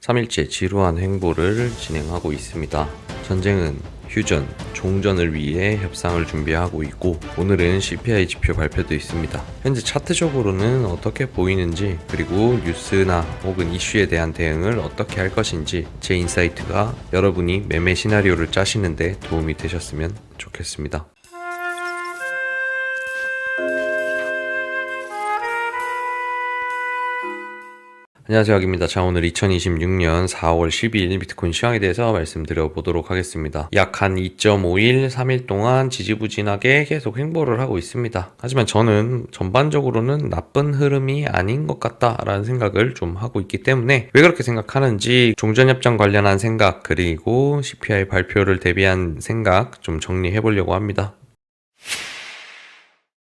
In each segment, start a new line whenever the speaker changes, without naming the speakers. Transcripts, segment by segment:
3일째 지루한 행보를 진행하고 있습니다. 전쟁은 휴전, 종전을 위해 협상을 준비하고 있고 오늘은 CPI 지표 발표도 있습니다. 현재 차트적으로는 어떻게 보이는지 그리고 뉴스나 혹은 이슈에 대한 대응을 어떻게 할 것인지 제 인사이트가 여러분이 매매 시나리오를 짜시는데 도움이 되셨으면 좋겠습니다. 안녕하세요, 학입니다. 자, 오늘 2026년 4월 12일 비트코인 시황에 대해서 말씀드려 보도록 하겠습니다. 약 한 2.5일, 3일 동안 지지부진하게 계속 행보를 하고 있습니다. 하지만 저는 전반적으로는 나쁜 흐름이 아닌 것 같다라는 생각을 좀 하고 있기 때문에 왜 그렇게 생각하는지 종전협정 관련한 생각 그리고 CPI 발표를 대비한 생각 좀 정리해 보려고 합니다.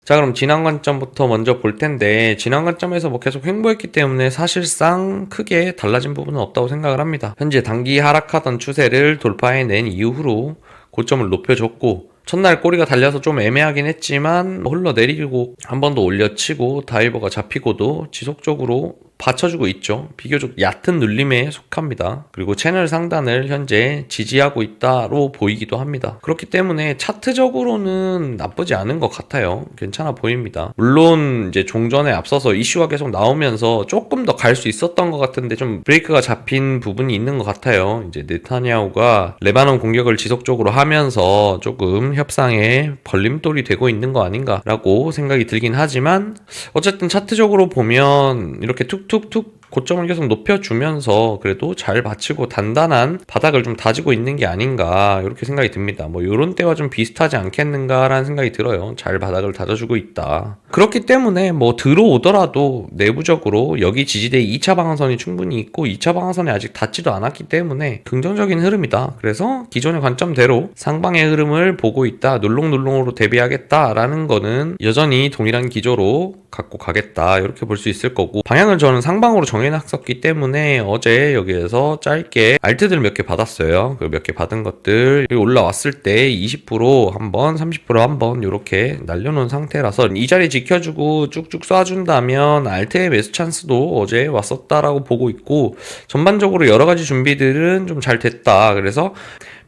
자, 그럼 지난 관점부터 먼저 볼 텐데 지난 관점에서 뭐 계속 횡보했기 때문에 사실상 크게 달라진 부분은 없다고 생각을 합니다. 현재 단기 하락하던 추세를 돌파해낸 이후로 고점을 높여줬고 첫날 꼬리가 달려서 좀 애매하긴 했지만 흘러내리고 한 번 더 올려치고 다이버가 잡히고도 지속적으로 받쳐주고 있죠. 비교적 얕은 눌림에 속합니다. 그리고 채널 상단을 현재 지지하고 있다로 보이기도 합니다. 그렇기 때문에 차트적으로는 나쁘지 않은 것 같아요. 괜찮아 보입니다. 물론 이제 종전에 앞서서 이슈가 계속 나오면서 조금 더 갈 수 있었던 것 같은데 좀 브레이크가 잡힌 부분이 있는 것 같아요. 이제 네타냐후가 레바논 공격을 지속적으로 하면서 조금 협상에 걸림돌이 되고 있는 거 아닌가라고 생각이 들긴 하지만 어쨌든 차트적으로 보면 이렇게 툭툭툭 고점을 계속 높여주면서 그래도 잘 받치고 단단한 바닥을 좀 다지고 있는 게 아닌가 이렇게 생각이 듭니다. 뭐 이런 때와 좀 비슷하지 않겠는가라는 생각이 들어요. 잘 바닥을 다져주고 있다. 그렇기 때문에 뭐 들어오더라도 내부적으로 여기 지지대 2차 방향선이 충분히 있고 2차 방향선이 아직 닿지도 않았기 때문에 긍정적인 흐름이다. 그래서 기존의 관점대로 상방의 흐름을 보고 있다. 눌롱눌롱으로 대비하겠다라는 거는 여전히 동일한 기조로 갖고 가겠다 이렇게 볼 수 있을 거고 방향을 저는 상방으로 정해놨었기 때문에 어제 여기에서 짧게 알트들 몇 개 받았어요. 그 몇 개 받은 것들 올라왔을 때 20% 한번 30% 한번 이렇게 날려놓은 상태라서 이 자리 지켜주고 쭉쭉 쏴준다면 알트의 매수 찬스도 어제 왔었다라고 보고 있고 전반적으로 여러 가지 준비들은 좀 잘 됐다. 그래서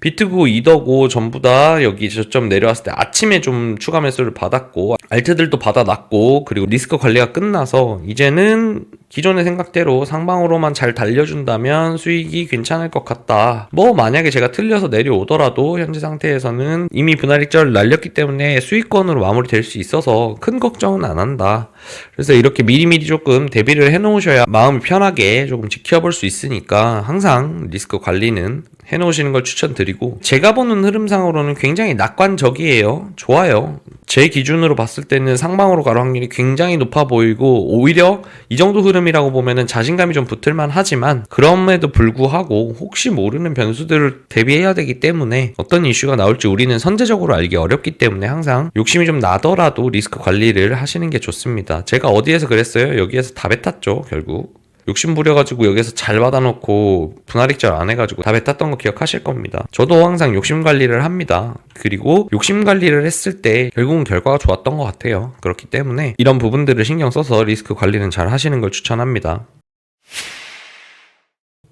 비트고 이더고 전부 다 여기 저점 내려왔을 때 아침에 좀 추가 매수를 받았고 알트들도 받아놨고 그리고 리스크 관리가 끝나서 이제는 기존의 생각대로 상방으로만 잘 달려준다면 수익이 괜찮을 것 같다. 뭐 만약에 제가 틀려서 내려오더라도 현재 상태에서는 이미 분할익절 날렸기 때문에 수익권으로 마무리될 수 있어서 큰 걱정은 안 한다. 그래서 이렇게 미리미리 조금 대비를 해놓으셔야 마음이 편하게 조금 지켜볼 수 있으니까 항상 리스크 관리는 해놓으시는 걸 추천드리고 제가 보는 흐름상으로는 굉장히 낙관적이에요. 좋아요. 제 기준으로 봤을 때는 상방으로 갈 확률이 굉장히 높아 보이고 오히려 이 정도 흐름이라고 보면은 자신감이 좀 붙을만 하지만 그럼에도 불구하고 혹시 모르는 변수들을 대비해야 되기 때문에 어떤 이슈가 나올지 우리는 선제적으로 알기 어렵기 때문에 항상 욕심이 좀 나더라도 리스크 관리를 하시는 게 좋습니다. 제가 어디에서 그랬어요? 여기에서 다 뱉었죠 결국. 욕심 부려가지고 여기서 잘 받아놓고 분할익절 안 해가지고 다 뱉었던 거 기억하실 겁니다. 저도 항상 욕심 관리를 합니다. 그리고 욕심 관리를 했을 때 결국은 결과가 좋았던 것 같아요. 그렇기 때문에 이런 부분들을 신경 써서 리스크 관리는 잘 하시는 걸 추천합니다.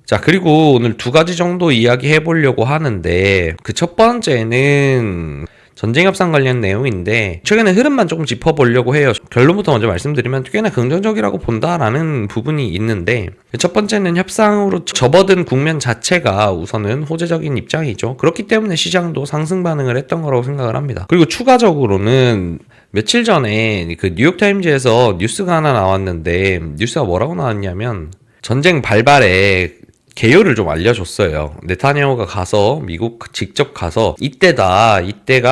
자, 그리고 오늘 두 가지 정도 이야기 해보려고 하는데 그 첫 번째는 전쟁 협상 관련 내용인데 최근에 흐름만 조금 짚어보려고 해요. 결론부터 먼저 말씀드리면 꽤나 긍정적이라고 본다라는 부분이 있는데 첫 번째는 협상으로 접어든 국면 자체가 우선은 호재적인 입장이죠. 그렇기 때문에 시장도 상승 반응을 했던 거라고 생각을 합니다. 그리고 추가적으로는 며칠 전에 그 뉴욕타임즈에서 뉴스가 하나 나왔는데 뉴스가 뭐라고 나왔냐면 전쟁 발발에 개요를 좀 알려줬어요. 네타냐후가 가서 미국 직접 가서 이때가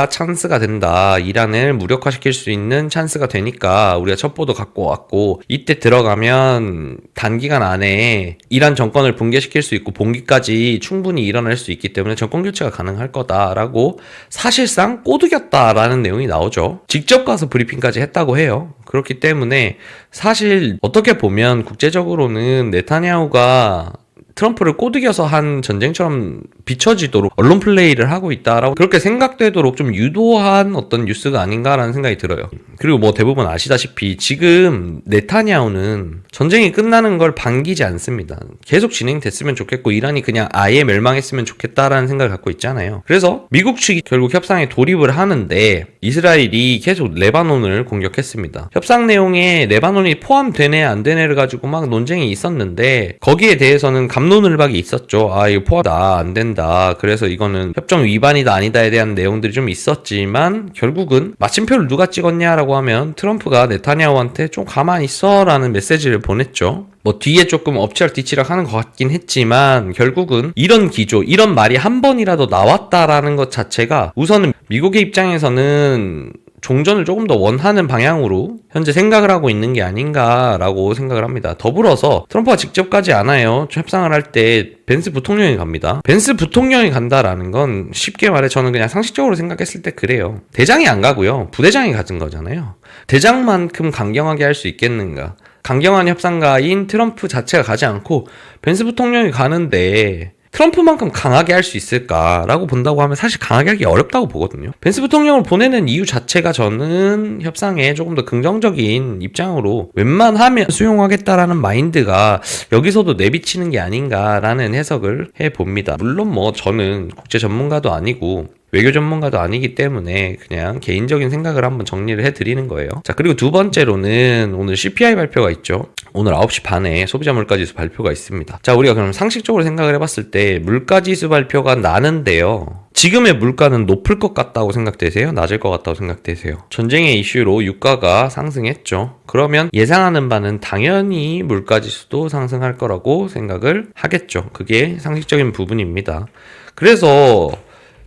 찬스가 된다. 이란을 무력화시킬 수 있는 찬스가 되니까 우리가 첩보도 갖고 왔고 이때 들어가면 단기간 안에 이란 정권을 붕괴시킬 수 있고 봉기까지 충분히 일어날 수 있기 때문에 정권 교체가 가능할 거다라고 사실상 꼬드겼다라는 내용이 나오죠. 직접 가서 브리핑까지 했다고 해요. 그렇기 때문에 사실 어떻게 보면 국제적으로는 네타냐후가 트럼프를 꼬드겨서 한 전쟁처럼 비춰지도록 언론 플레이를 하고 있다라고 그렇게 생각되도록 좀 유도한 어떤 뉴스가 아닌가라는 생각이 들어요. 그리고 뭐 대부분 아시다시피 지금 네타냐후는 전쟁이 끝나는 걸 반기지 않습니다. 계속 진행됐으면 좋겠고 이란이 그냥 아예 멸망했으면 좋겠다라는 생각을 갖고 있잖아요. 그래서 미국 측이 결국 협상에 돌입을 하는데 이스라엘이 계속 레바논을 공격했습니다. 협상 내용에 레바논이 포함되네 안 되네를 가지고 막 논쟁이 있었는데 거기에 대해서는 갑론을박이 있었죠. 아 이거 포함다 안 된다. 그래서 이거는 협정 위반이다 아니다에 대한 내용들이 좀 있었지만 결국은 마침표를 누가 찍었냐라고 하면 트럼프가 네타냐후한테 좀 가만히 있어 라는 메시지를 보냈죠. 뭐 뒤에 조금 엎치락뒤치락 하는 것 같긴 했지만 결국은 이런 기조, 이런 말이 한 번이라도 나왔다라는 것 자체가 우선은 미국의 입장에서는 종전을 조금 더 원하는 방향으로 현재 생각을 하고 있는 게 아닌가라고 생각을 합니다. 더불어서 트럼프가 직접 가지 않아요. 협상을 할 때 벤스 부통령이 갑니다. 벤스 부통령이 간다라는 건 쉽게 말해 저는 그냥 상식적으로 생각했을 때 그래요. 대장이 안 가고요. 부대장이 가진 거잖아요. 대장만큼 강경하게 할 수 있겠는가? 강경한 협상가인 트럼프 자체가 가지 않고 벤스 부통령이 가는데 트럼프만큼 강하게 할 수 있을까라고 본다고 하면 사실 강하게 하기 어렵다고 보거든요. 벤스 부통령을 보내는 이유 자체가 저는 협상에 조금 더 긍정적인 입장으로 웬만하면 수용하겠다라는 마인드가 여기서도 내비치는 게 아닌가라는 해석을 해봅니다. 물론 뭐 저는 국제 전문가도 아니고 외교 전문가도 아니기 때문에 그냥 개인적인 생각을 한번 정리를 해드리는 거예요. 자, 그리고 두 번째로는 오늘 CPI 발표가 있죠. 오늘 9시 반에 소비자 물가지수 발표가 있습니다. 자, 우리가 그럼 상식적으로 생각을 해봤을 때 물가지수 발표가 나는데요. 지금의 물가는 높을 것 같다고 생각되세요? 낮을 것 같다고 생각되세요? 전쟁의 이슈로 유가가 상승했죠. 그러면 예상하는 바는 당연히 물가지수도 상승할 거라고 생각을 하겠죠. 그게 상식적인 부분입니다. 그래서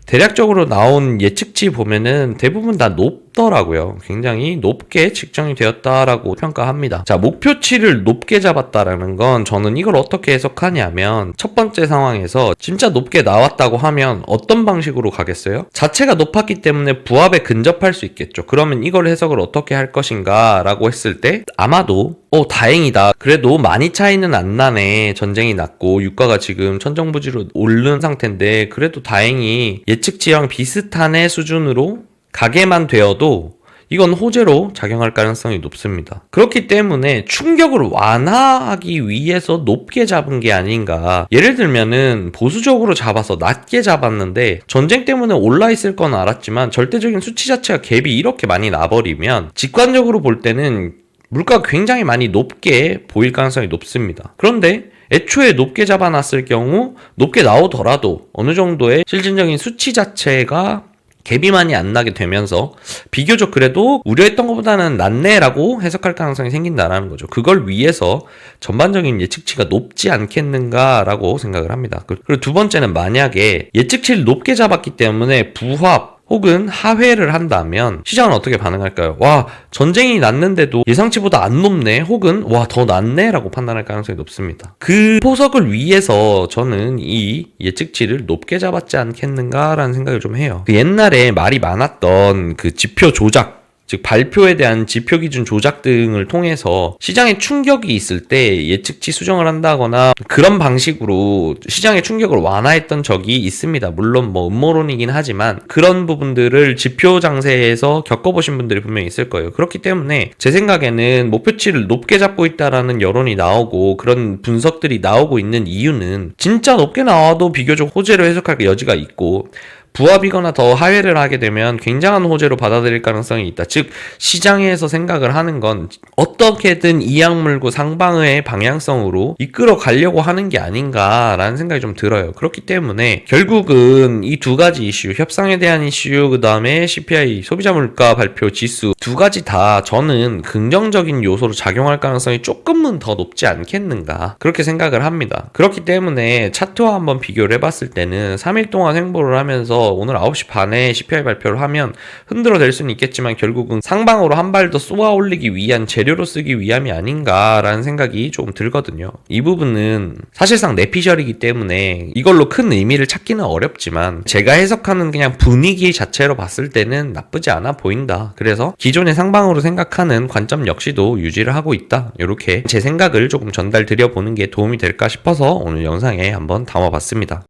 대략적으로 나온 예측치 보면은 대부분 다 높더라고요. 굉장히 높게 측정이 되었다라고 평가합니다. 자, 목표치를 높게 잡았다라는 건 저는 이걸 어떻게 해석하냐면 첫 번째 상황에서 진짜 높게 나왔다고 하면 어떤 방식으로 가겠어요? 자체가 높았기 때문에 부합에 근접할 수 있겠죠. 그러면 이걸 해석을 어떻게 할 것인가 라고 했을 때 아마도 다행이다. 그래도 많이 차이는 안 나네. 전쟁이 났고 유가가 지금 천정부지로 오른 상태인데 그래도 다행히 예측치랑 비슷한 수준으로 가게만 되어도 이건 호재로 작용할 가능성이 높습니다. 그렇기 때문에 충격을 완화하기 위해서 높게 잡은 게 아닌가. 예를 들면은 보수적으로 잡아서 낮게 잡았는데 전쟁 때문에 올라 있을 건 알았지만 절대적인 수치 자체가 갭이 이렇게 많이 나버리면 직관적으로 볼 때는 물가가 굉장히 많이 높게 보일 가능성이 높습니다. 그런데 애초에 높게 잡아놨을 경우 높게 나오더라도 어느 정도의 실질적인 수치 자체가 갭이 많이 안 나게 되면서 비교적 그래도 우려했던 것보다는 낫네라고 해석할 가능성이 생긴다라는 거죠. 그걸 위해서 전반적인 예측치가 높지 않겠는가라고 생각을 합니다. 그리고 두 번째는 만약에 예측치를 높게 잡았기 때문에 부합 혹은 하회를 한다면 시장은 어떻게 반응할까요? 와, 전쟁이 났는데도 예상치보다 안 높네 혹은 와, 더 낮네 라고 판단할 가능성이 높습니다. 그 포석을 위해서 저는 이 예측치를 높게 잡았지 않겠는가 라는 생각을 좀 해요. 옛날에 말이 많았던 그 지표 조작, 즉 발표에 대한 지표 기준 조작 등을 통해서 시장에 충격이 있을 때 예측치 수정을 한다거나 그런 방식으로 시장의 충격을 완화했던 적이 있습니다. 물론 뭐 음모론이긴 하지만 그런 부분들을 지표 장세에서 겪어보신 분들이 분명히 있을 거예요. 그렇기 때문에 제 생각에는 목표치를 높게 잡고 있다라는 여론이 나오고 그런 분석들이 나오고 있는 이유는 진짜 높게 나와도 비교적 호재로 해석할 여지가 있고 부합이거나 더 하회를 하게 되면 굉장한 호재로 받아들일 가능성이 있다. 즉 시장에서 생각을 하는 건 어떻게든 이악 물고 상방의 방향성으로 이끌어 가려고 하는 게 아닌가라는 생각이 좀 들어요. 그렇기 때문에 결국은 이 두 가지 이슈, 협상에 대한 이슈, 그 다음에 CPI, 소비자 물가 발표 지수 두 가지 다 저는 긍정적인 요소로 작용할 가능성이 조금은 더 높지 않겠는가 그렇게 생각을 합니다. 그렇기 때문에 차트와 한번 비교를 해봤을 때는 3일 동안 횡보를 하면서 상태에서 오늘 9시 반에 CPI 발표를 하면 흔들어댈 수는 있겠지만 결국은 상방으로 한 발 더 쏘아 올리기 위한 재료로 쓰기 위함이 아닌가라는 생각이 조금 들거든요. 이 부분은 사실상 내피셜이기 때문에 이걸로 큰 의미를 찾기는 어렵지만 제가 해석하는 그냥 분위기 자체로 봤을 때는 나쁘지 않아 보인다. 그래서 기존의 상방으로 생각하는 관점 역시도 유지를 하고 있다. 이렇게 제 생각을 조금 전달 드려보는 게 도움이 될까 싶어서 오늘 영상에 한번 담아봤습니다.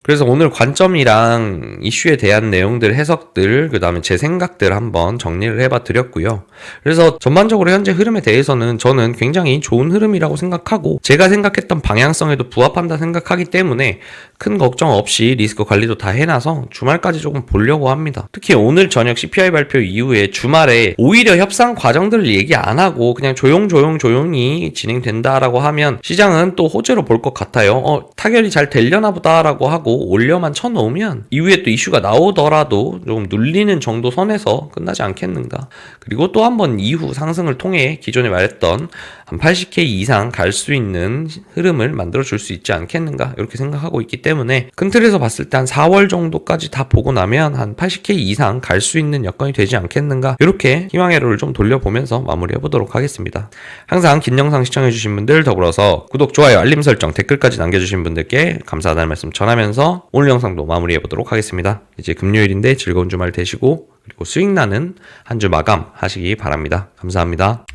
그래서 오늘 관점이랑 이슈에 대한 내용들, 해석들, 그 다음에 제 생각들 한번 정리를 해봐 드렸고요. 그래서 전반적으로 현재 흐름에 대해서는 저는 굉장히 좋은 흐름이라고 생각하고 제가 생각했던 방향성에도 부합한다 생각하기 때문에 큰 걱정 없이 리스크 관리도 다 해놔서 주말까지 조금 보려고 합니다. 특히 오늘 저녁 CPI 발표 이후에 주말에 오히려 협상 과정들을 얘기 안 하고 그냥 조용히 진행된다라고 하면 시장은 또 호재로 볼 것 같아요. 타결이 잘 되려나 보다라고 하고 올려만 쳐놓으면 이후에 또 이슈가 나오더라도 좀 눌리는 정도 선에서 끝나지 않겠는가. 그리고 또 한 번 이후 상승을 통해 기존에 말했던 한 80K 이상 갈 수 있는 흐름을 만들어줄 수 있지 않겠는가 이렇게 생각하고 있기 때문에 큰 틀에서 봤을 때 한 4월 정도까지 다 보고 나면 한 80K 이상 갈 수 있는 여건이 되지 않겠는가 이렇게 희망회로를 좀 돌려보면서 마무리해보도록 하겠습니다. 항상 긴 영상 시청해주신 분들 더불어서 구독, 좋아요, 알림 설정, 댓글까지 남겨주신 분들께 감사하다는 말씀 전하면서 오늘 영상도 마무리해보도록 하겠습니다. 이제 금요일인데 즐거운 주말 되시고 그리고 수익나는 한 주 마감 하시기 바랍니다. 감사합니다.